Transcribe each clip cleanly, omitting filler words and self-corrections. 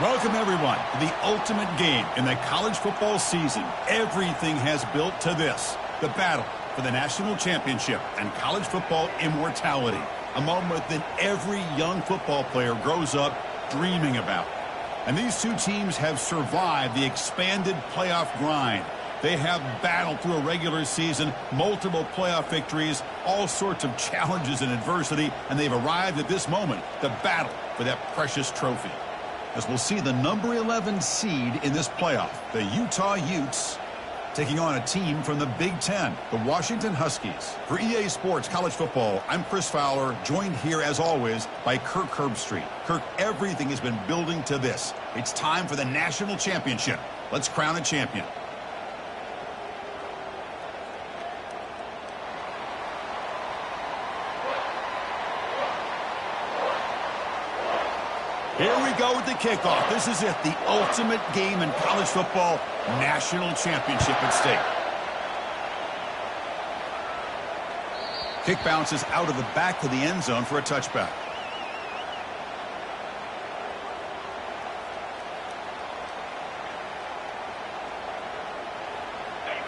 Welcome, everyone, to the ultimate game in the college football season. Everything has built to this, the battle for the national championship and college football immortality, a moment that every young football player grows up dreaming about. And these two teams have survived the expanded playoff grind. They have battled through a regular season, multiple playoff victories, all sorts of challenges and adversity, and they've arrived at this moment, the battle for that precious trophy. As we'll see the number 11 seed in this playoff, the Utah Utes, taking on a team from the Big Ten, the Washington Huskies. For EA Sports College Football, I'm Chris Fowler, joined here as always by Kirk Herbstreit. Kirk, everything has been building to this. It's time for the national championship. Let's crown a champion. Here we go with the kickoff. This is it, the ultimate game in college football, national championship at stake. Kick bounces out of the back of the end zone for a touchback.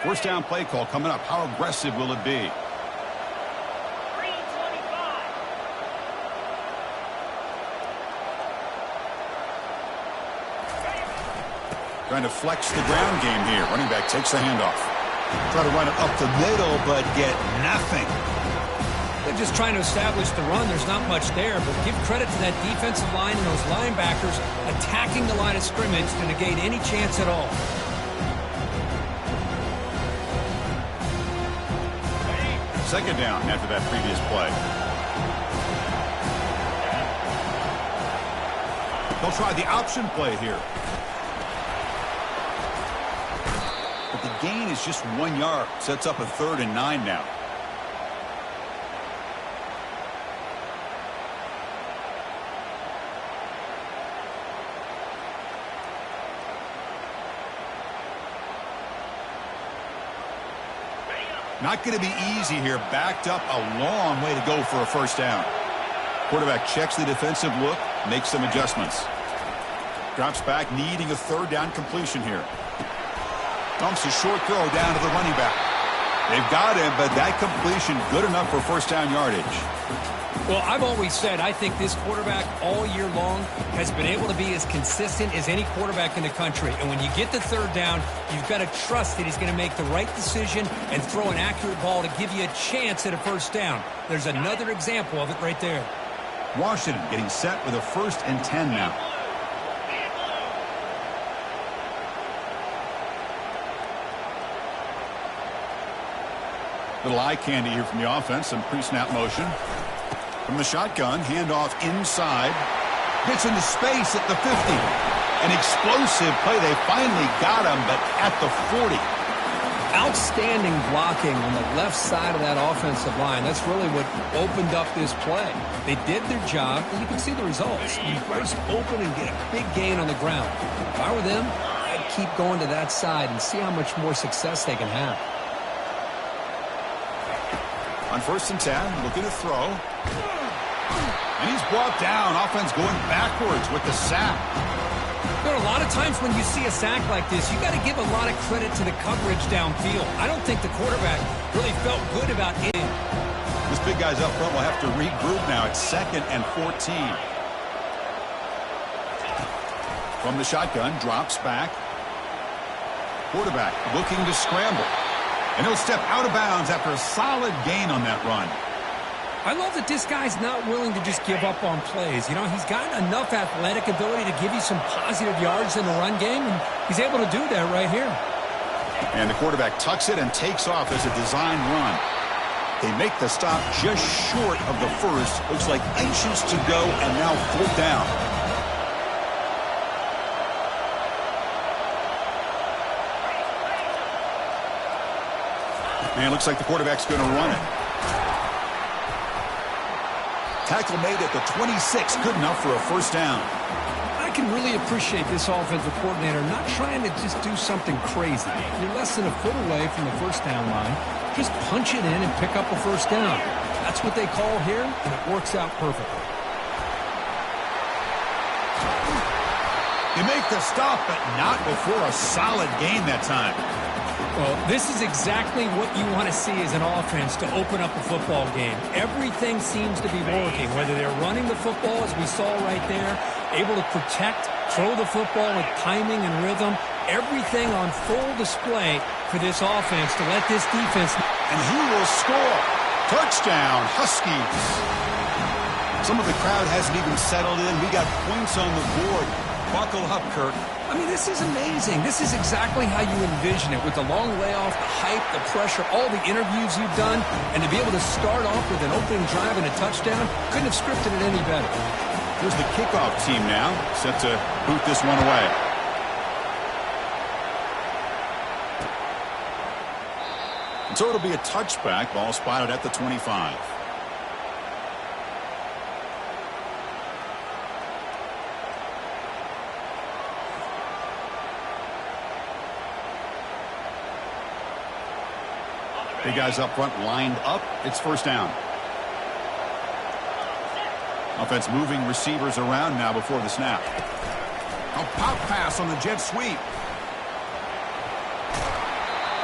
First down play call coming up. How aggressive will it be? Trying to flex the ground game here. Running back takes the handoff. Try to run it up the middle, but get nothing. They're just trying to establish the run. There's not much there, but give credit to that defensive line and those linebackers attacking the line of scrimmage to negate any chance at all. Second down after that previous play. They'll try the option play here. But the gain is just 1 yard. Sets up a 3rd and 9 now. Not going to be easy here. Backed up a long way to go for a first down. Quarterback checks the defensive look, makes some adjustments. Drops back, needing a 3rd down completion here. Dumps a short throw down to the running back. They've got him, but that completion good enough for first down yardage. Well, I've always said I think this quarterback all year long has been able to be as consistent as any quarterback in the country. And when you get the 3rd down, you've got to trust that he's going to make the right decision and throw an accurate ball to give you a chance at a first down. There's another example of it right there. Washington getting set with a 1st and 10 now. Little eye candy here from the offense. Some pre-snap motion. From the shotgun, handoff inside. Gets into space at the 50. An explosive play. They finally got him, but at the 40. Outstanding blocking on the left side of that offensive line. That's really what opened up this play. They did their job, and you can see the results. You first open and get a big gain on the ground. If I were them, I'd keep going to that side and see how much more success they can have. On 1st and 10, looking to throw. And he's brought down. Offense going backwards with the sack. There are a lot of times when you see a sack like this, you got to give a lot of credit to the coverage downfield. I don't think the quarterback really felt good about it. This big guy's up front will have to regroup now. It's 2nd and 14. From the shotgun, drops back. Quarterback looking to scramble. And he'll step out of bounds after a solid gain on that run. I love that this guy's not willing to just give up on plays. You know, he's got enough athletic ability to give you some positive yards in the run game, and he's able to do that right here. And the quarterback tucks it and takes off as a design run. They make the stop just short of the first. Looks like inches to go, and now 4th down. And it looks like the quarterback's going to run it. Tackle made at the 26. Good enough for a first down. I can really appreciate this offensive coordinator not trying to just do something crazy. You're less than a foot away from the first down line. Just punch it in and pick up a first down. That's what they call here, and it works out perfectly. He make the stop, but not before a solid gain that time. Well, this is exactly what you want to see as an offense to open up a football game. Everything seems to be working, whether they're running the football, as we saw right there, able to protect, throw the football with timing and rhythm, everything on full display for this offense to let this defense. And he will score. Touchdown, Huskies. Some of the crowd hasn't even settled in. We got points on the board. Buckle up, Kirk. I mean, this is amazing. This is exactly how you envision it, with the long layoff, the hype, the pressure, all the interviews you've done, and to be able to start off with an opening drive and a touchdown, couldn't have scripted it any better. Here's the kickoff team now, set to boot this one away. And so it'll be a touchback, ball spotted at the 25. Big guys up front lined up. It's first down. Offense moving receivers around now before the snap. A pop pass on the jet sweep.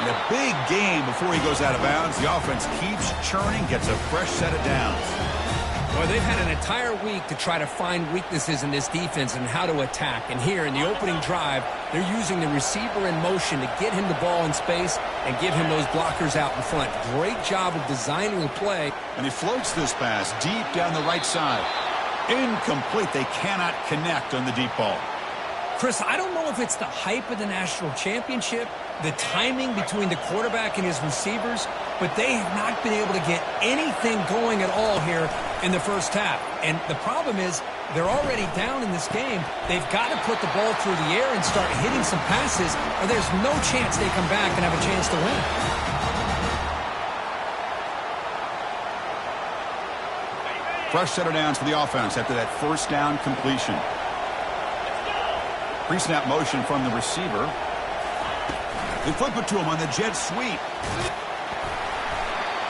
And a big gain before he goes out of bounds. The offense keeps churning, gets a fresh set of downs. Well, they've had an entire week to try to find weaknesses in this defense and how to attack. And here in the opening drive, they're using the receiver in motion to get him the ball in space and give him those blockers out in front. Great job of designing the play. And he floats this pass deep down the right side. Incomplete. They cannot connect on the deep ball. Chris, I don't know if it's the hype of the national championship, the timing between the quarterback and his receivers, but they have not been able to get anything going at all here in the first half. And the problem is they're already down in this game. They've got to put the ball through the air and start hitting some passes, or there's no chance they come back and have a chance to win. Fresh set of downs for the offense after that first down completion. Pre-snap motion from the receiver. They flip it to him on the jet sweep.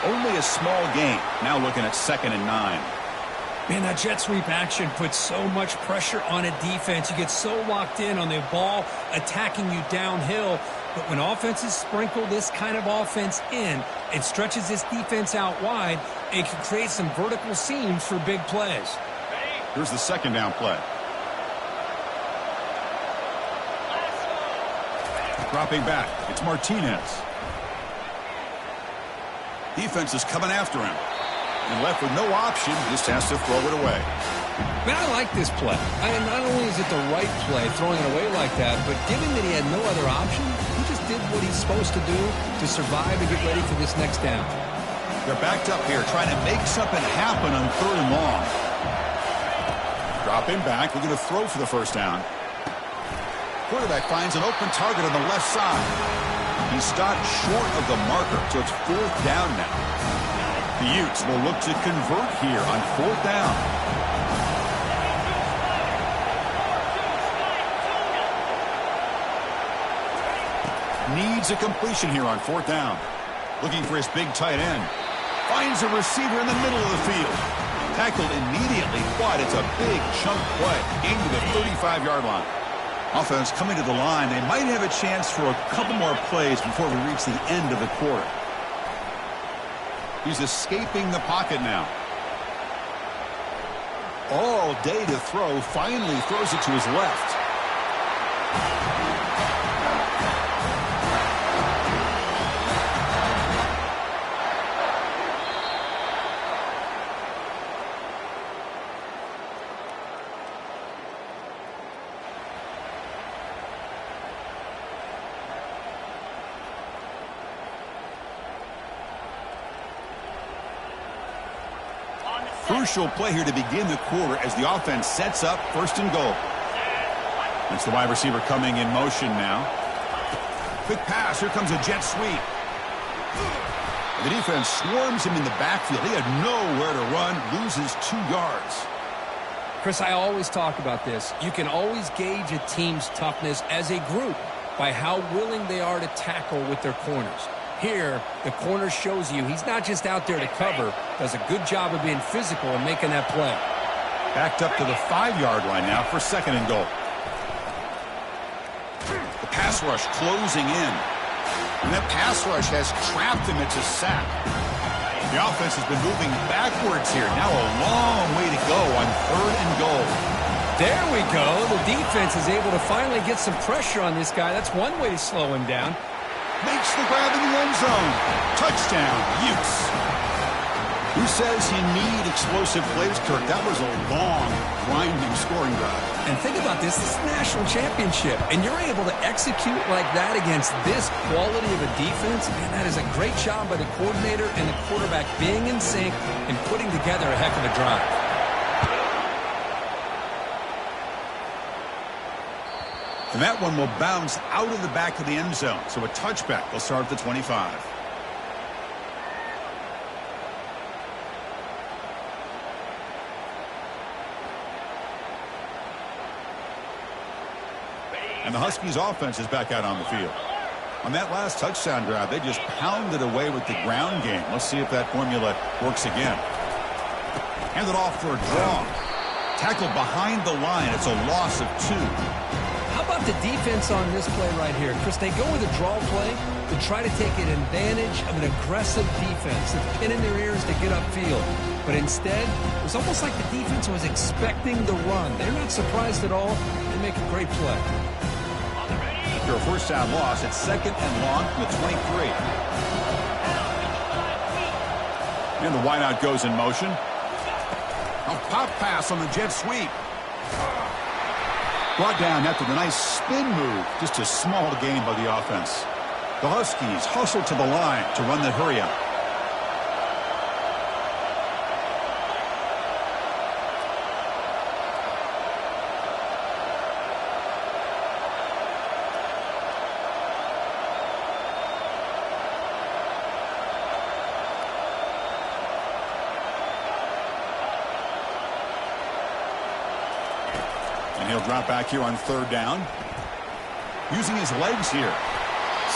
Only a small gain. Now looking at 2nd and 9. Man, that jet sweep action puts so much pressure on a defense. You get so locked in on the ball attacking you downhill. But when offenses sprinkle this kind of offense in, it stretches this defense out wide. It can create some vertical seams for big plays. Here's the 2nd down play. Dropping back, it's Martinez. Defense is coming after him. And left with no option, just has to throw it away. Man, I like this play. Not only is it the right play, throwing it away like that, but given that he had no other option, he just did what he's supposed to do to survive and get ready for this next down. They're backed up here, trying to make something happen on 3rd and long. Dropping back, we're going to throw for the first down. Quarterback finds an open target on the left side. He stopped short of the marker, so it's 4th down now. The Utes will look to convert here on 4th down. Needs a completion here on 4th down. Looking for his big tight end. Finds a receiver in the middle of the field. Tackled immediately, but it's a big chunk play into the 35-yard line. Offense coming to the line. They might have a chance for a couple more plays before we reach the end of the quarter. He's escaping the pocket now. All day to throw. Finally throws it to his left. Crucial play here to begin the quarter as the offense sets up 1st and goal. That's the wide receiver coming in motion now. Quick pass. Here comes a jet sweep. The defense swarms him in the backfield. He had nowhere to run. Loses 2 yards. Chris, I always talk about this. You can always gauge a team's toughness as a group by how willing they are to tackle with their corners. Here, the corner shows you he's not just out there to cover, does a good job of being physical and making that play. Backed up to the 5-yard line now for 2nd and goal. rush closing in. And that pass rush has trapped him. It's a sack. The offense has been moving backwards here. Now a long way to go on 3rd and goal. There we go. The defense is able to finally get some pressure on this guy. That's one way to slow him down. Makes the grab in the end zone. Touchdown, Utes. Who says you need explosive plays, Kirk? That was a long, grinding scoring drive. And think about this. This is the national championship, and you're able to execute like that against this quality of a defense. Man, that is a great job by the coordinator and the quarterback being in sync and putting together a heck of a drive. And that one will bounce out of the back of the end zone. So a touchback will start at the 25. And the Huskies offense is back out on the field. On that last touchdown drive, they just pounded away with the ground game. Let's see if that formula works again. Handed off for a draw. Tackled behind the line. It's a loss of 2. How about the defense on this play right here? Chris, they go with a draw play to try to take an advantage of an aggressive defense that's pinning their ears to get upfield. But instead, it was almost like the defense was expecting the run. They're not surprised at all. They make a great play. After a first down loss, it's 2nd and long from the 23. And the wideout goes in motion. A pop pass on the jet sweep. Brought down after the nice spin move. Just a small gain by the offense. The Huskies hustle to the line to run the hurry-up. And he'll drop back here on 3rd down. Using his legs here.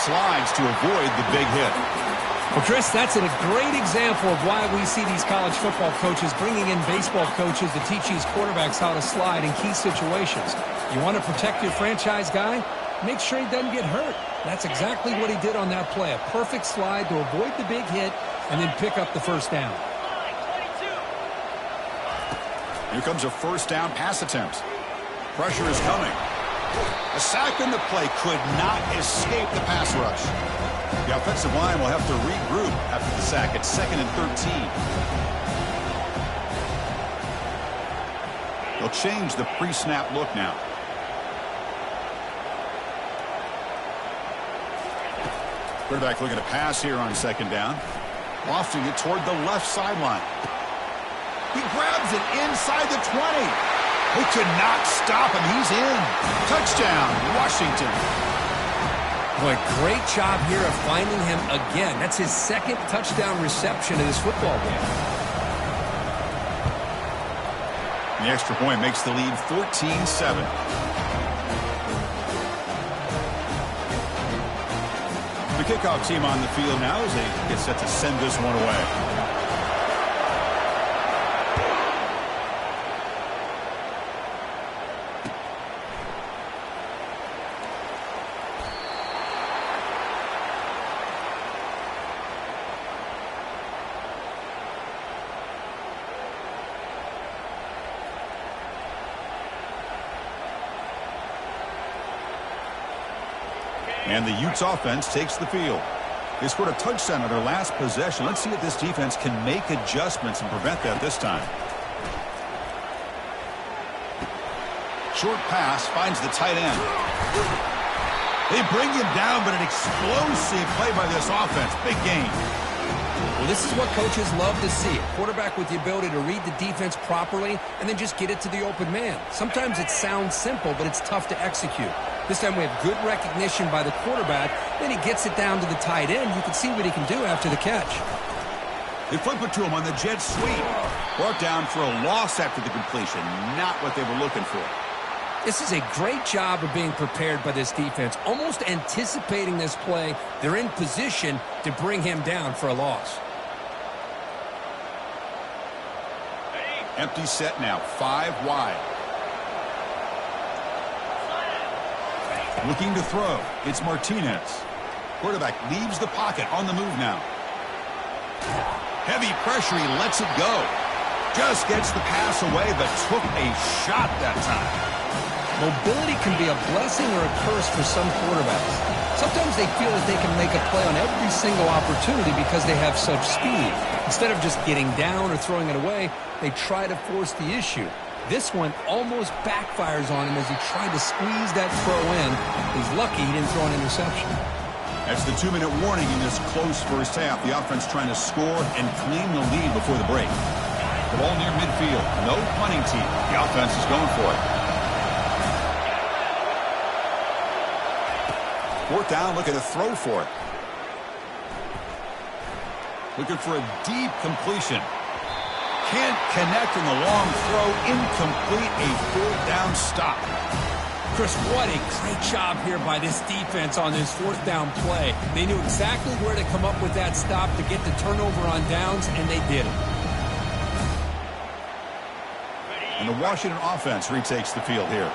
Slides to avoid the big hit. Well, Chris, that's a great example of why we see these college football coaches bringing in baseball coaches to teach these quarterbacks how to slide in key situations. You want to protect your franchise guy? Make sure he doesn't get hurt. That's exactly what he did on that play. A perfect slide to avoid the big hit and then pick up the first down. Here comes a first down pass attempt. Pressure is coming. A sack in the play could not escape the pass rush. The offensive line will have to regroup after the sack. It's 2nd and 13. They'll change the pre-snap look now. Quarterback looking to pass here on 2nd down. Lofting it toward the left sideline. He grabs it inside the 20. They could not stop him. He's in. Touchdown, Washington. Boy, great job here of finding him again. That's his 2nd touchdown reception of this football game. The extra point makes the lead 14-7. The kickoff team on the field now as they get set to send this one away. And the Utes offense takes the field. They scored a touchdown on their last possession. Let's see if this defense can make adjustments and prevent that this time. Short pass finds the tight end. They bring him down, but an explosive play by this offense. Big game. Well, this is what coaches love to see. A quarterback with the ability to read the defense properly and then just get it to the open man. Sometimes it sounds simple, but it's tough to execute. This time we have good recognition by the quarterback. Then he gets it down to the tight end. You can see what he can do after the catch. They flip it to him on the jet sweep. Brought down for a loss after the completion. Not what they were looking for. This is a great job of being prepared by this defense. Almost anticipating this play. They're in position to bring him down for a loss. Empty set now. 5 wide. Looking to throw. It's Martinez. Quarterback leaves the pocket on the move now. Heavy pressure. He lets it go. Just gets the pass away, but took a shot that time. Mobility can be a blessing or a curse for some quarterbacks. Sometimes they feel that they can make a play on every single opportunity because they have such speed. Instead of just getting down or throwing it away, they try to force the issue. This one almost backfires on him as he tried to squeeze that throw in. He's lucky he didn't throw an interception. That's the 2-minute warning in this close first half. The offense trying to score and claim the lead before the break. The ball near midfield. No punting team. The offense is going for it. Fourth down, looking to throw for it. Looking for a deep completion. Can't connect in the long throw. Incomplete. A fourth down stop. Chris, what a great job here by this defense on this fourth down play. They knew exactly where to come up with that stop to get the turnover on downs, and they did it. And the Washington offense retakes the field here.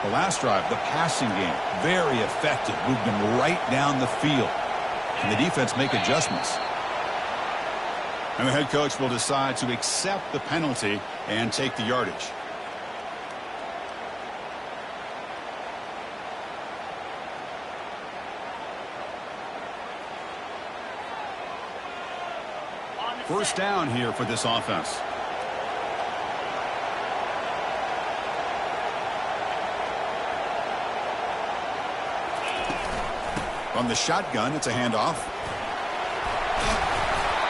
The last drive, the passing game, very effective. Moved them right down the field. And the defense make adjustments. And the head coach will decide to accept the penalty and take the yardage. First down here for this offense. From the shotgun, it's a handoff.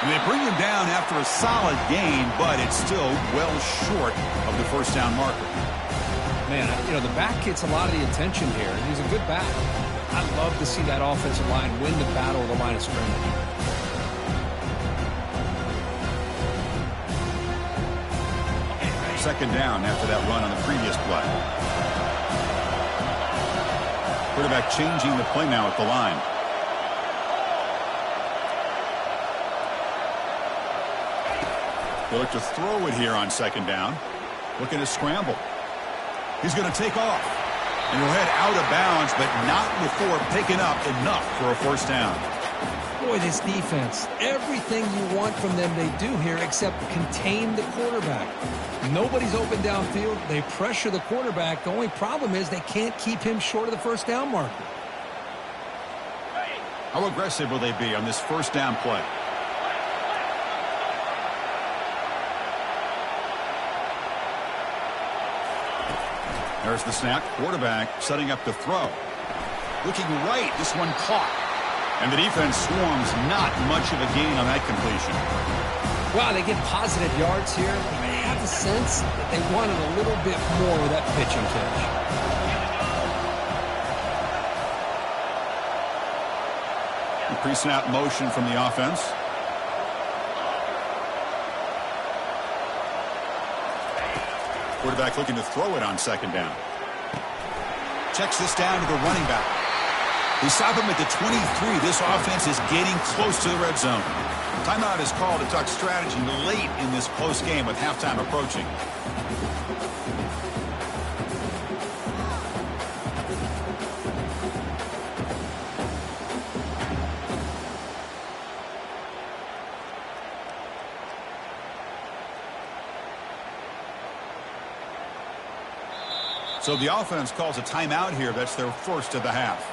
And they bring him down after a solid gain, but it's still well short of the first down marker. Man, the back gets a lot of the attention here. He's a good back. I love to see that offensive line win the battle of the line of scrimmage. Second down after that run on the previous play. Quarterback changing the play now at the line. They look to throw it here on second down. Looking to scramble. He's going to take off. And he'll head out of bounds, but not before picking up enough for a first down. Boy, this defense, everything you want from them they do here except contain the quarterback. Nobody's open downfield. They pressure the quarterback. The only problem is they can't keep him short of the first down marker. How aggressive will they be on this first down play? There's the snap. Quarterback setting up the throw. Looking right. This one caught. And the defense swarms. Not much of a gain on that completion. Wow, they get positive yards here. I have the sense that they wanted a little bit more with that pitching catch. Pre-snap motion from the offense. Quarterback looking to throw it on second down. Checks this down to the running back. They stop him at the 23. This offense is getting close to the red zone. Timeout is called to talk strategy late in this close game with halftime approaching. So the offense calls a timeout here. That's their first of the half.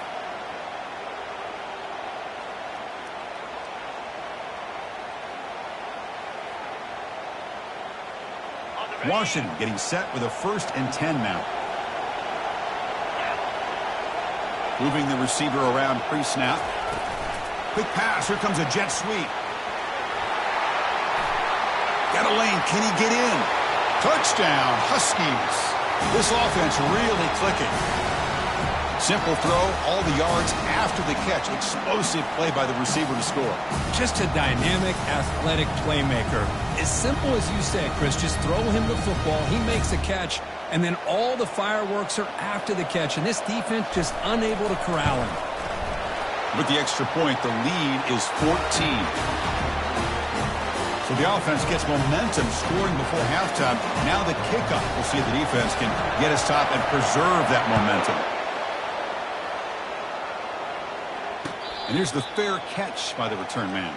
Washington getting set with a 1st and 10 now. Moving the receiver around pre-snap. Quick pass. Here comes a jet sweep. Got a lane. Can he get in? Touchdown, Huskies. This offense really clicking. Simple throw, all the yards after the catch. Explosive play by the receiver to score. Just a dynamic, athletic playmaker. As simple as you said, Chris, just throw him the football, he makes a catch, and then all the fireworks are after the catch. And this defense just unable to corral him. With the extra point, the lead is 14. So the offense gets momentum, scoring before halftime. Now the kickoff. We'll see if the defense can get a stop and preserve that momentum. And here's the fair catch by the return man.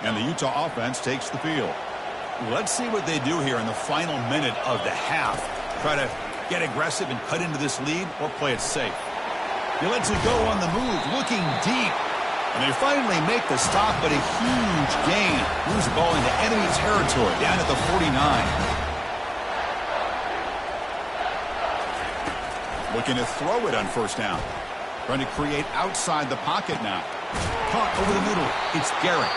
And the Utah offense takes the field. Let's see what they do here in the final minute of the half. Try to get aggressive and cut into this lead, or play it safe. He lets it go on the move, looking deep. And they finally make the stop, but a huge gain. Moves the ball into enemy territory, down at the 49. Looking to throw it on first down. Trying to create outside the pocket now. Caught over the middle. It's Garrett.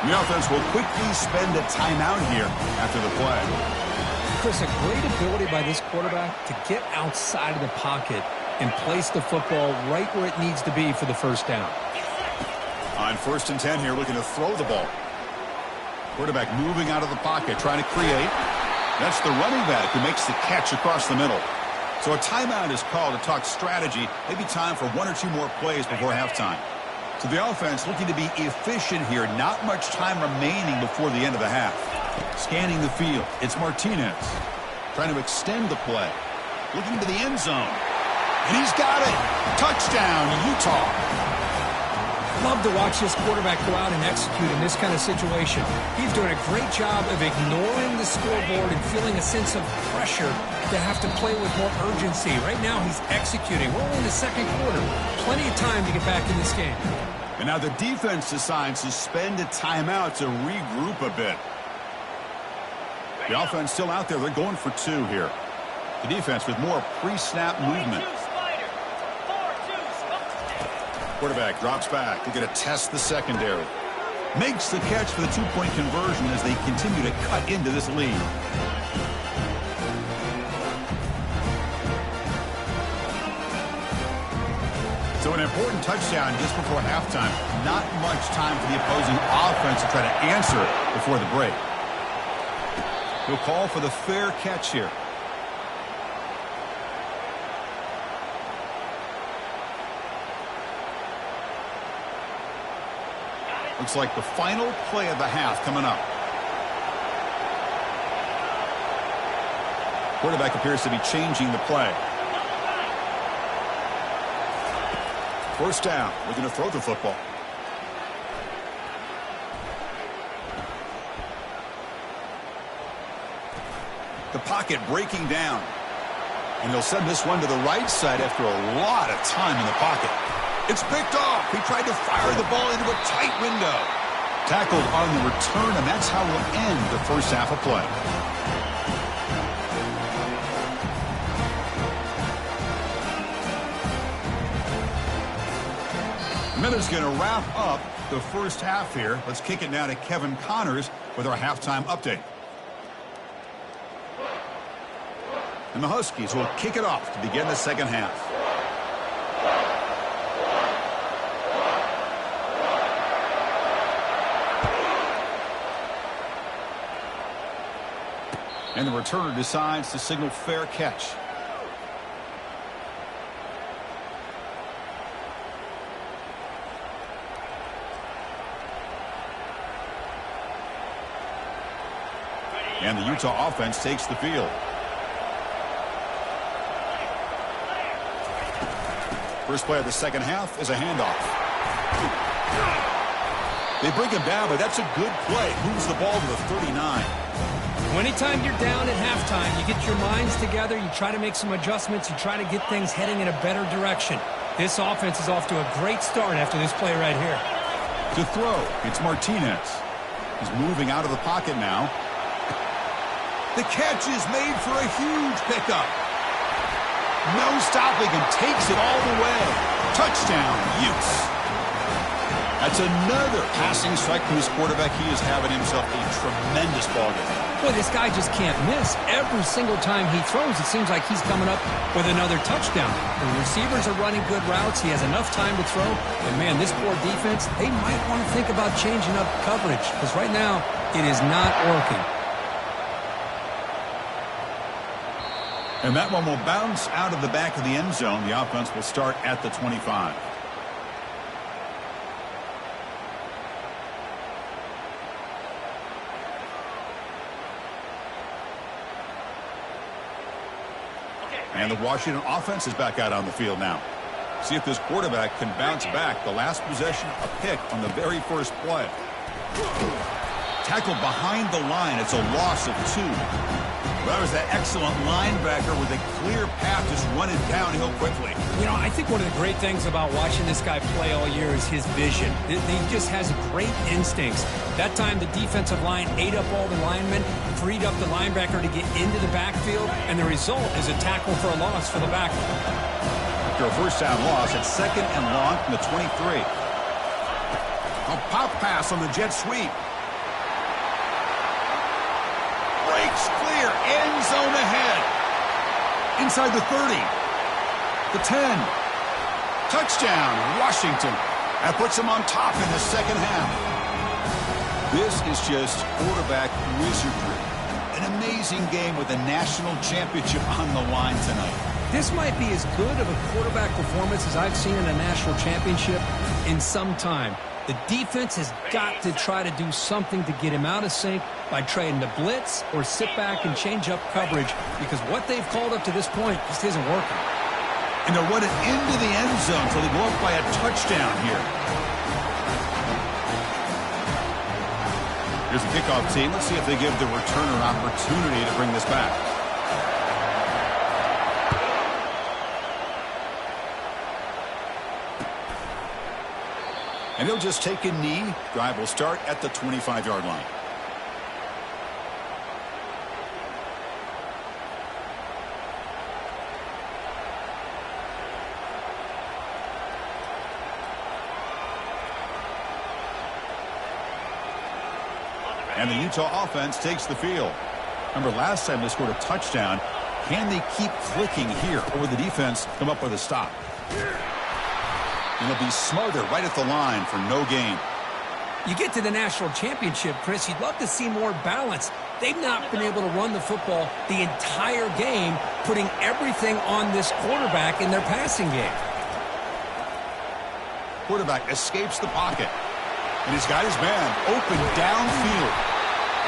The offense will quickly spend a timeout here after the play. Chris, a great ability by this quarterback to get outside of the pocket and place the football right where it needs to be for the first down. On 1st and 10 here, looking to throw the ball. Quarterback moving out of the pocket, trying to create. That's the running back who makes the catch across the middle. So a timeout is called to talk strategy. Maybe time for 1 or 2 more plays before halftime. So the offense looking to be efficient here. Not much time remaining before the end of the half. Scanning the field. It's Martinez. Trying to extend the play. Looking to the end zone. And he's got it. Touchdown, Utah. Love to watch this quarterback go out and execute in this kind of situation. He's doing a great job of ignoring the scoreboard and feeling a sense of pressure to have to play with more urgency. Right now, he's executing. We're only in the second quarter. Plenty of time to get back in this game. And now the defense decides to spend a timeout to regroup a bit. The offense still out there. They're going for 2 here. The defense with more pre-snap movement. Quarterback drops back. They're going to test the secondary. Makes the catch for the 2-point conversion as they continue to cut into this lead. So an important touchdown just before halftime. Not much time for the opposing offense to try to answer it before the break. He'll call for the fair catch here. Looks like the final play of the half coming up. Quarterback appears to be changing the play. First down. We're going to throw the football. The pocket breaking down. And they'll send this one to the right side after a lot of time in the pocket. It's picked off. He tried to fire the ball into a tight window. Tackled on the return, and that's how we'll end the first half of play. Miller's going to wrap up the first half here. Let's kick it now to Kevin Connors with our halftime update. And the Huskies will kick it off to begin the second half. And the returner decides to signal fair catch. And the Utah offense takes the field. First play of the second half is a handoff. They bring him down, but that's a good play. Moves the ball to the 39. Anytime you're down at halftime, you get your minds together, you try to make some adjustments, you try to get things heading in a better direction. This offense is off to a great start after this play right here. To throw, it's Martinez. He's moving out of the pocket now. The catch is made for a huge pickup. No stopping him. Takes it all the way. Touchdown, Utes. That's another passing strike from this quarterback. He is having himself a tremendous ballgame. Boy, this guy just can't miss. Every single time he throws, it seems like he's coming up with another touchdown. The receivers are running good routes. He has enough time to throw. And, man, this poor defense, they might want to think about changing up coverage because right now it is not working. And that one will bounce out of the back of the end zone. The offense will start at the 25. And the Washington offense is back out on the field now. See if this quarterback can bounce back. The last possession, a pick on the very first play. Tackled behind the line. It's a loss of 2. That was that excellent linebacker with a clear path, just running downhill quickly. You know, I think one of the great things about watching this guy play all year is his vision. He just has great instincts. That time, the defensive line ate up all the linemen, freed up the linebacker to get into the backfield, and the result is a tackle for a loss for the backer. After a first down loss, it's 2nd and long from the 23. A pop pass on the jet sweep. Breaks clear, end zone ahead. Inside the 30. The 10. Touchdown, Washington. That puts them on top in the second half. This is just quarterback wizardry. An amazing game with a national championship on the line tonight. This might be as good of a quarterback performance as I've seen in a national championship in some time. The defense has got to try to do something to get him out of sync by trying to blitz or sit back and change up coverage, because what they've called up to this point just isn't working. And they're running into the end zone, so they go up by a touchdown here. Here's the kickoff team. Let's see if they give the returner an opportunity to bring this back. And he'll just take a knee. Drive will start at the 25-yard line. And the Utah offense takes the field. Remember, last time they scored a touchdown. Can they keep clicking here, or will the defense come up with a stop? And they'll be smarter right at the line for no gain. You get to the national championship, Chris, you'd love to see more balance. They've not been able to run the football the entire game, putting everything on this quarterback in their passing game. Quarterback escapes the pocket. And he's got his man open downfield.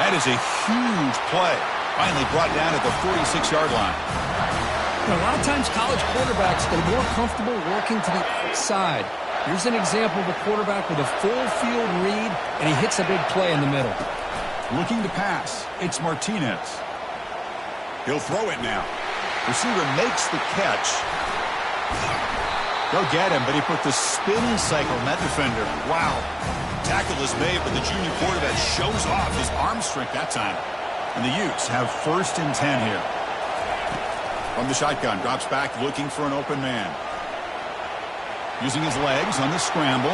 That is a huge play. Finally brought down at the 46-yard line. A lot of times college quarterbacks, they're more comfortable working to the outside. Here's an example of a quarterback with a full field read, and he hits a big play in the middle. Looking to pass, it's Martinez. He'll throw it now. Receiver makes the catch. Go get him, but he put the spin cycle on that defender. Wow. Tackle is made, but the junior quarterback shows off his arm strength that time. And the Utes have 1st and 10 here. From the shotgun, drops back looking for an open man. Using his legs on the scramble.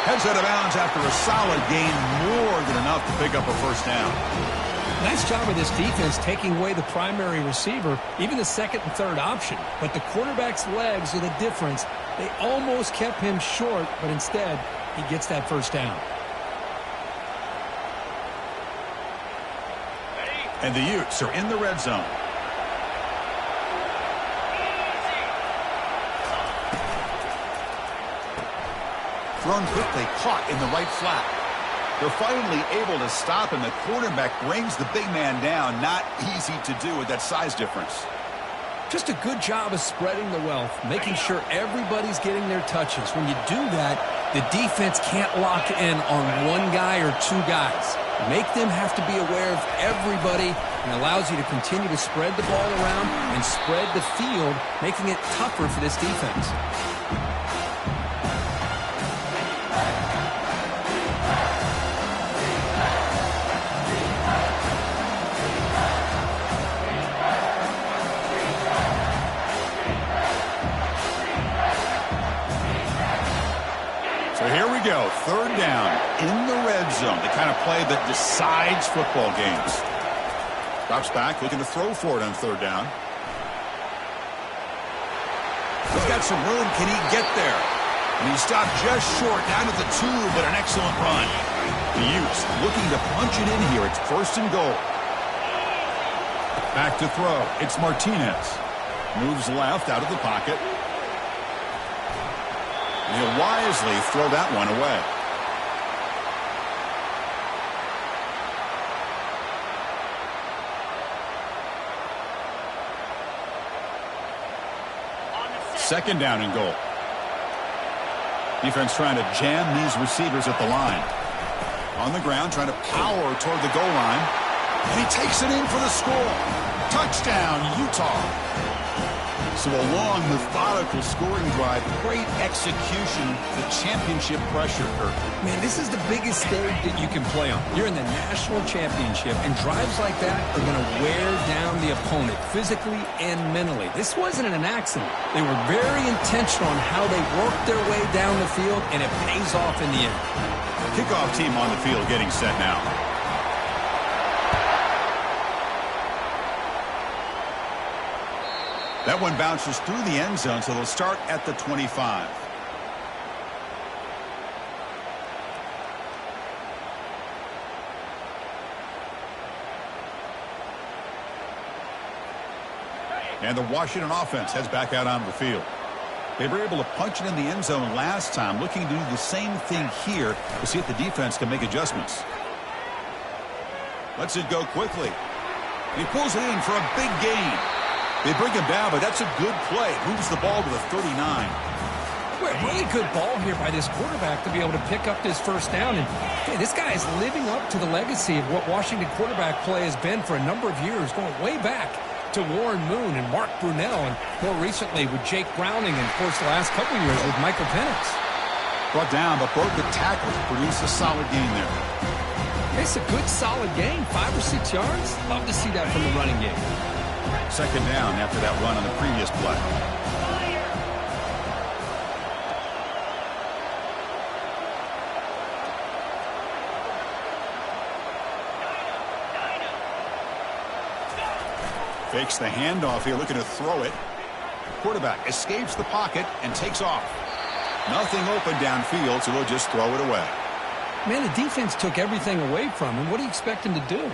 Heads out of bounds after a solid gain, more than enough to pick up a first down. Nice job of this defense taking away the primary receiver, even the 2nd and 3rd option. But the quarterback's legs are the difference. They almost kept him short, but instead, he gets that first down. And the Utes are in the red zone. Thrown quickly, caught in the right flat. They're finally able to stop him. The quarterback brings the big man down. Not easy to do with that size difference. Just a good job of spreading the wealth, making sure everybody's getting their touches. When you do that, the defense can't lock in on one guy or 2 guys. Make them have to be aware of everybody, and allows you to continue to spread the ball around and spread the field, making it tougher for this defense. So here we go, 3rd down in the red zone. The kind of play that decides football games. Drops back, looking to throw for it on 3rd down. He's got some room. Can he get there? And he stopped just short, down at the 2, but an excellent run. The Utes looking to punch it in here. It's 1st and goal. Back to throw. It's Martinez. Moves left out of the pocket. And he'll wisely throw that one away. Second down and goal. Defense trying to jam these receivers at the line. On the ground, trying to power toward the goal line. And he takes it in for the score. Touchdown, Utah. So a long, methodical scoring drive. Great execution. The championship pressure, Kirk. Man, this is the biggest stage that you can play on. You're in the national championship, and drives like that are going to wear down the opponent physically and mentally. This wasn't an accident. They were very intentional on how they worked their way down the field, and it pays off in the end. Kickoff team on the field getting set now. That one bounces through the end zone, so they'll start at the 25. And the Washington offense heads back out onto the field. They were able to punch it in the end zone last time, looking to do the same thing here to see if the defense can make adjustments. Lets it go quickly. And he pulls it in for a big gain. They bring him down, but that's a good play. Moves the ball to the 39. Really good ball here by this quarterback to be able to pick up this first down. And hey, this guy is living up to the legacy of what Washington quarterback play has been for a number of years, going way back to Warren Moon and Mark Brunell, and more recently with Jake Browning, and of course the last couple years with Michael Penix. Brought down, but broke the tackle. Produced a solid gain there. It's a good, solid gain. 5 or 6 yards. Love to see that from the running game. Second down after that run on the previous play. Fakes the handoff here, looking to throw it. Quarterback escapes the pocket and takes off. Nothing open downfield, so they'll just throw it away. Man, the defense took everything away from him. What do you expect him to do?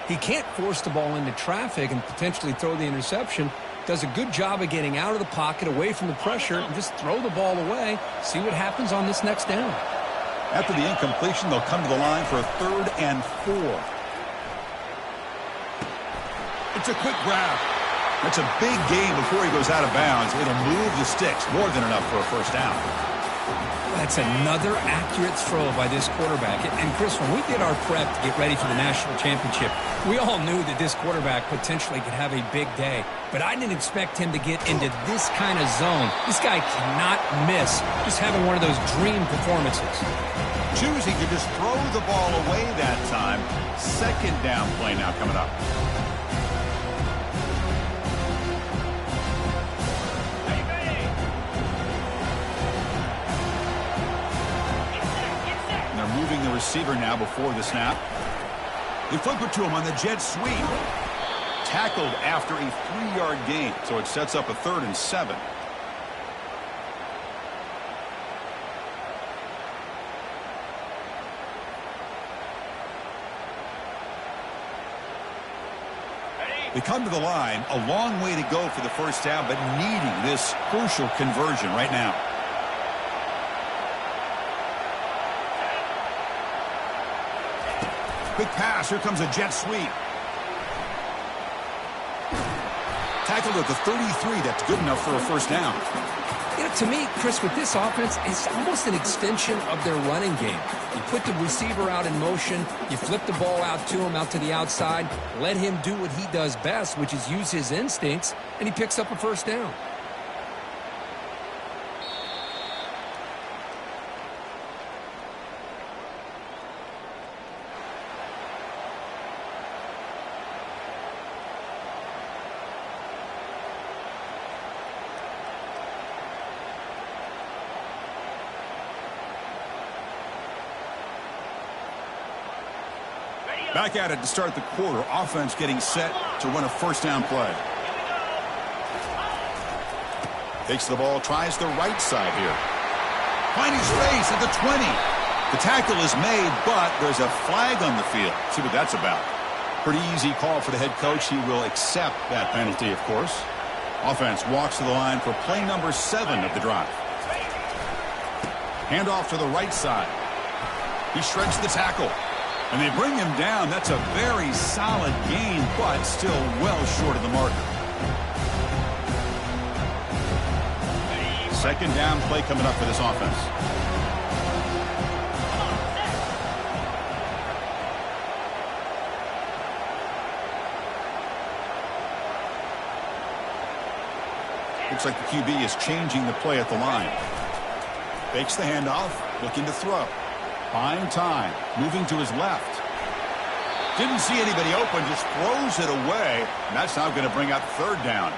He can't force the ball into traffic and potentially throw the interception. Does a good job of getting out of the pocket, away from the pressure, and just throw the ball away. See what happens on this next down. After the incompletion, they'll come to the line for a 3rd and 4. It's a quick grab. That's a big gain before he goes out of bounds. It'll move the sticks, more than enough for a first down. That's another accurate throw by this quarterback. And Chris, when we did our prep to get ready for the national championship, we all knew that this quarterback potentially could have a big day. But I didn't expect him to get into this kind of zone. This guy cannot miss. Just having one of those dream performances. Choosing to just throw the ball away that time. Second down play now coming up. Moving the receiver now before the snap. They flip it to him on the jet sweep. Tackled after a 3-yard gain, so it sets up a 3rd and 7. They come to the line, a long way to go for the first down, but needing this crucial conversion right now. Quick pass. Here comes a jet sweep. Tackled at the 33. That's good enough for a first down. You know, to me, Chris, with this offense, it's almost an extension of their running game. You put the receiver out in motion. You flip the ball out to him, out to the outside. Let him do what he does best, which is use his instincts, and he picks up a first down. Back at it to start the quarter. Offense getting set to run a first down play. Takes the ball, tries the right side here. Finding space at the 20. The tackle is made, but there's a flag on the field. See what that's about. Pretty easy call for the head coach. He will accept that penalty, of course. Offense walks to the line for play number 7 of the drive. Handoff to the right side. He shreds the tackle. And they bring him down. That's a very solid gain, but still well short of the marker. second down play coming up for this offense. Looks like the QB is changing the play at the line. Fakes the handoff, looking to throw. Buying time, moving to his left. Didn't see anybody open, just throws it away. And that's now going to bring up third down.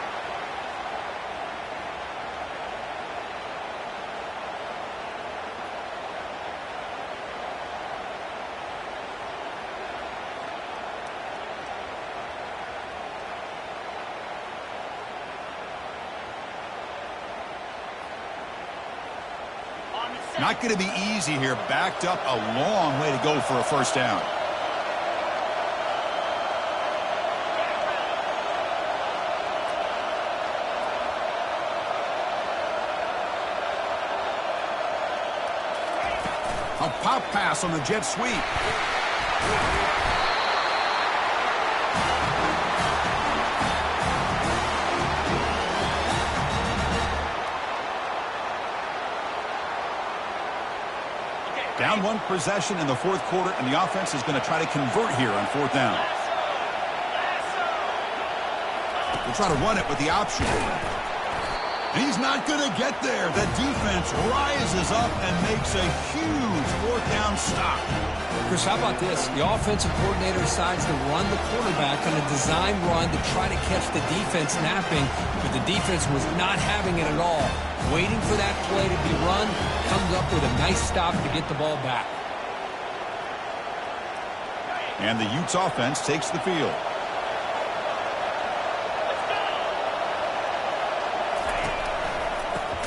Not going to be easy here. Backed up a long way to go for a first down. A pop pass on the jet sweep. Down one possession in the fourth quarter, and the offense is going to try to convert here on fourth down. They'll try to run it with the option. He's not going to get there. The defense rises up and makes a huge fourth down stop. Chris, how about this? The offensive coordinator decides to run the quarterback on a design run to try to catch the defense napping, but the defense was not having it at all. Waiting for that play to be run, comes up with a nice stop to get the ball back. And the Utes offense takes the field.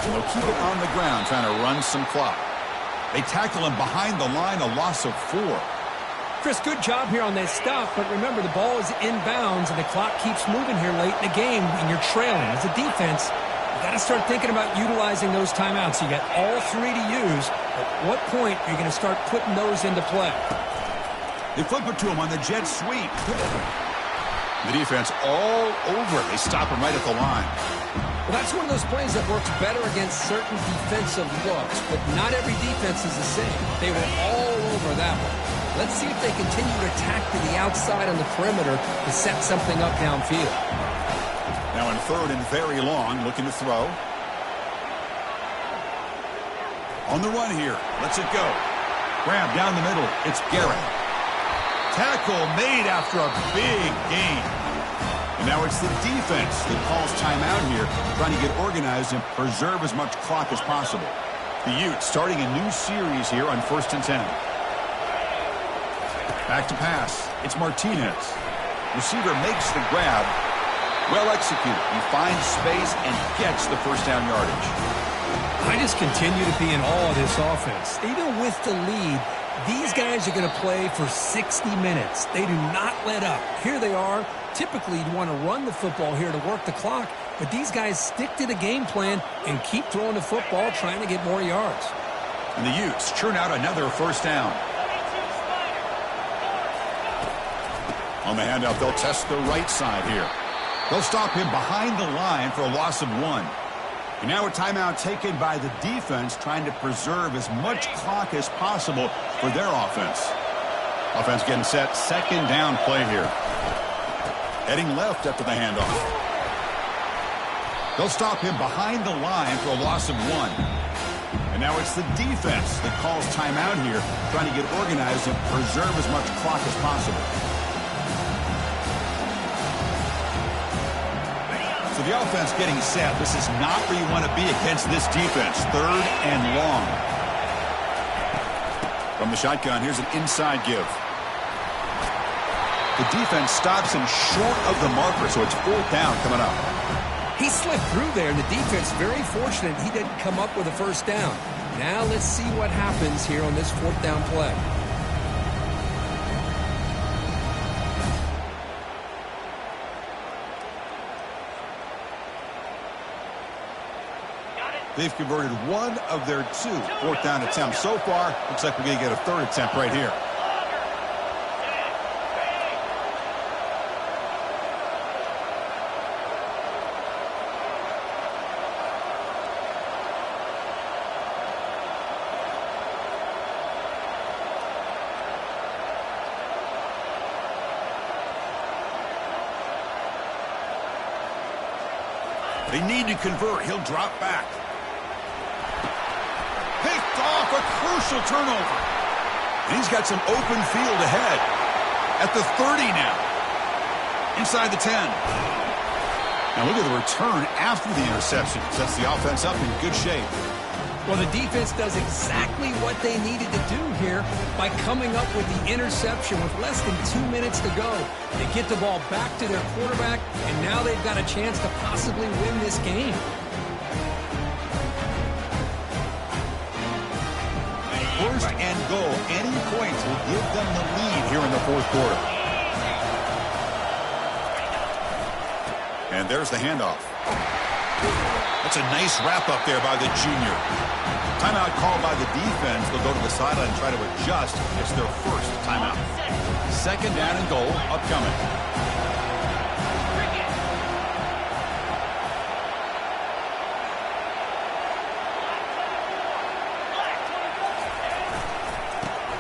They'll keep it on the ground, trying to run some clock. They tackle him behind the line, a loss of 4. Chris, good job here on that stop, but remember, the ball is inbounds, and the clock keeps moving here late in the game, and you're trailing. As a defense, you got to start thinking about utilizing those timeouts. You got all 3 to use. At what point are you going to start putting those into play? They flip it to him on the jet sweep. The defense all over. They stop him right at the line. Well, that's one of those plays that works better against certain defensive looks, but not every defense is the same. They were all over that one. Let's see if they continue to attack to the outside on the perimeter to set something up downfield. Now in third and very long, looking to throw. On the run here. Lets it go. Grab down the middle. It's Garrett. Tackle made after a big gain. And now it's the defense that calls timeout here, trying to get organized and preserve as much clock as possible. The Utes starting a new series here on 1st and 10. Back to pass. It's Martinez. Receiver makes the grab. Well executed. He finds space and gets the first down yardage. I just continue to be in awe of this offense. Even with the lead, these guys are going to play for 60 minutes. They do not let up. Here they are. Typically, you'd want to run the football here to work the clock, but these guys stick to the game plan and keep throwing the football, trying to get more yards. And the Utes churn out another first down. On the handoff, they'll test the right side here. They'll stop him behind the line for a loss of 1. And now a timeout taken by the defense, trying to preserve as much clock as possible for their offense. Offense getting set, second down play here. Heading left after the handoff. They'll stop him behind the line for a loss of 1. And now it's the defense that calls timeout here, trying to get organized and preserve as much clock as possible. So the offense getting set. This is not where you want to be against this defense. Third and long. From the shotgun, here's an inside give. The defense stops him short of the marker, so it's fourth down coming up. He slipped through there, and the defense very fortunate he didn't come up with a first down. Now let's see what happens here on this fourth down play. They've converted 1 of their 2 fourth down attempts so far. Looks like we're going to get a third attempt right here. They need to convert. He'll drop back. Picked off, a crucial turnover. And he's got some open field ahead. At the 30 now. Inside the 10. Now look at the return after the interception. Sets the offense up in good shape. Well, the defense does exactly what they needed to do here by coming up with the interception with less than 2 minutes to go. They get the ball back to their quarterback, and now they've got a chance to possibly win this game. First and goal. Any points will give them the lead here in the fourth quarter. And there's the handoff. That's a nice wrap-up there by the junior. Timeout called by the defense. They'll go to the sideline and try to adjust. It's their first timeout. Second down and goal upcoming.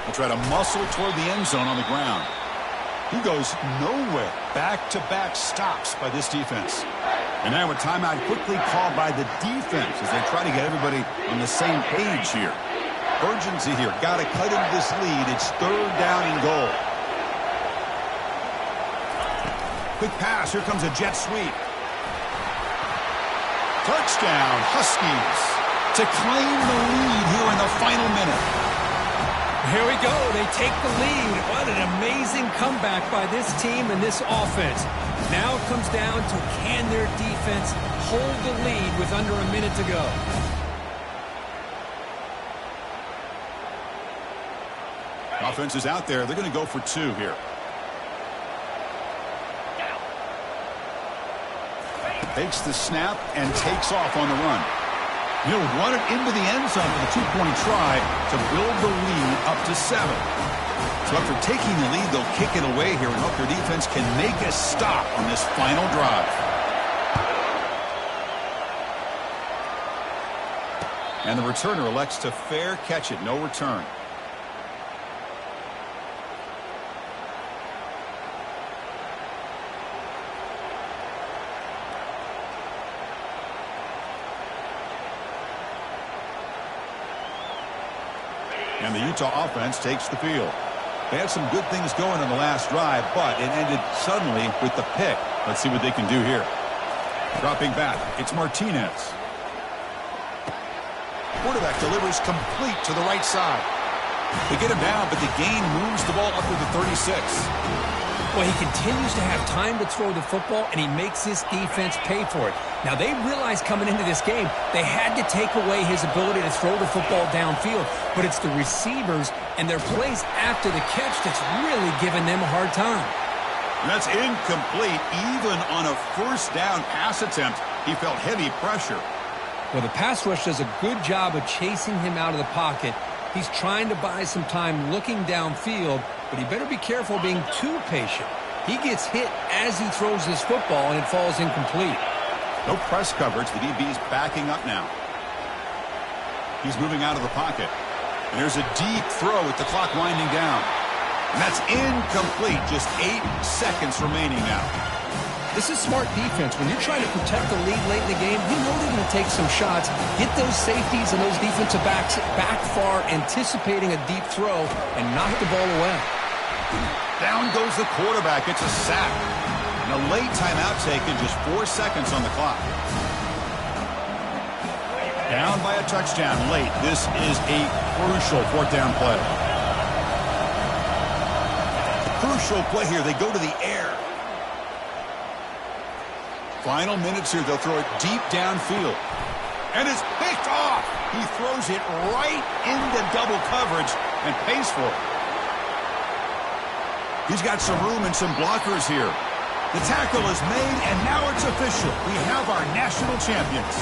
They'll try to muscle toward the end zone on the ground. He goes nowhere. Back-to-back stops by this defense. And now a timeout quickly called by the defense as they try to get everybody on the same page here. Urgency here. Got to cut into this lead. It's third down and goal. Quick pass. Here comes a jet sweep. Touchdown, Huskies, to claim the lead here in the final minute. Here we go. They take the lead. What an amazing comeback by this team and this offense. Now it comes down to can their defense hold the lead with under a minute to go. Offense is out there. They're going to go for two here. Takes the snap and takes off on the run. He'll run it into the end zone for the two-point try to build the lead up to 7. So after taking the lead, they'll kick it away here and hope their defense can make a stop on this final drive. And the returner elects to fair catch it. No return. And the Utah offense takes the field. They had some good things going on the last drive, but it ended suddenly with the pick. Let's see what they can do here. Dropping back, it's Martinez. Quarterback delivers complete to the right side. They get him down, but the gain moves the ball up to the 36. Well, he continues to have time to throw the football, and he makes this defense pay for it. Now, they realized coming into this game, they had to take away his ability to throw the football downfield, but it's the receivers and their plays after the catch that's really giving them a hard time. And that's incomplete. Even on a first down pass attempt, he felt heavy pressure. Well, the pass rush does a good job of chasing him out of the pocket. He's trying to buy some time looking downfield, but he better be careful being too patient. He gets hit as he throws this football, and it falls incomplete. No press coverage. The DB's backing up now. He's moving out of the pocket. And there's a deep throw with the clock winding down. And that's incomplete. Just 8 seconds remaining now. This is smart defense. When you're trying to protect the lead late in the game, you know they're going to take some shots, get those safeties and those defensive backs back far, anticipating a deep throw, and knock the ball away. Down goes the quarterback. It's a sack. And a late timeout taken, just 4 seconds on the clock. Down by a touchdown late. This is a crucial fourth down play. Crucial play here. They go to the air. Final minutes here. They'll throw it deep downfield. And it's picked off. He throws it right into double coverage and pays for it. He's got some room and some blockers here. The tackle is made, and now it's official. We have our national champions.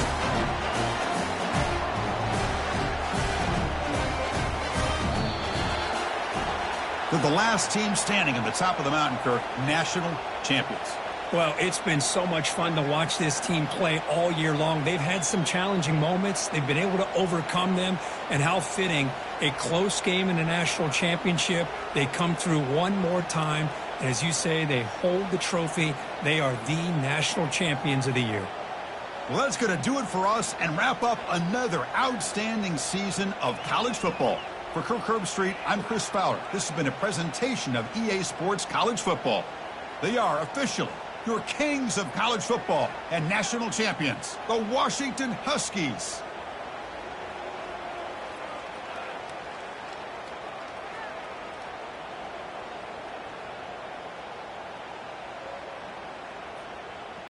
They're the last team standing at the top of the mountain, Kirk. National champions. Well, it's been so much fun to watch this team play all year long. They've had some challenging moments. They've been able to overcome them. And how fitting, a close game in the national championship. They come through one more time. As you say, they hold the trophy. They are the national champions of the year. Well, that's going to do it for us and wrap up another outstanding season of college football. For Kirk Herbstreit, I'm Chris Fowler. This has been a presentation of EA Sports College Football. They are officially your kings of college football and national champions, the Washington Huskies.